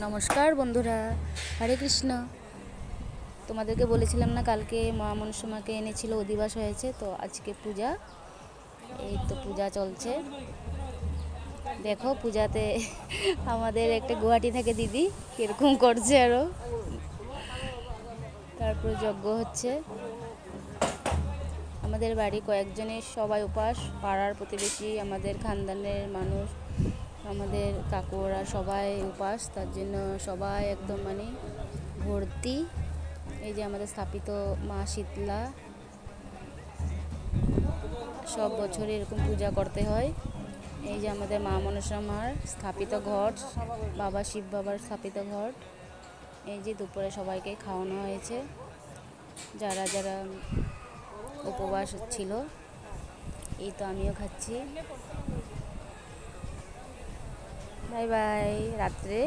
নমস্কার বন্ধুরা, হরে কৃষ্ণ। তোমাদেরকে বলেছিলাম না কালকে মা মনসামাকে এনেছিল, অধিবাস হয়েছে, তো আজকে পূজা। এই তো পূজা চলছে, দেখো পূজাতে আমাদের একটা গুয়াহাটি থেকে দিদি কিরকম করছে আরো। তারপর যজ্ঞ হচ্ছে। আমাদের বাড়ি কয়েকজনের সবাই উপাস, পাড়ার প্রতিবেশী, আমাদের খানদানের মানুষ, আমাদের কাকুরা সবাই উপাস। তার জন্য সবাই একদম ভর্তি। এই যে আমাদের স্থাপিত মা শীতলা, সব বছর এরকম পূজা করতে হয়। এই যে আমাদের মা মনসামার স্থাপিত ঘট, বাবা শিব বাবার স্থাপিত ঘট। এই যে দুপুরে সবাইকে খাওয়ানো হয়েছে, যারা যারা উপবাস ছিল। এই তো আমিও খাচ্ছি। Bye bye. রাত্রে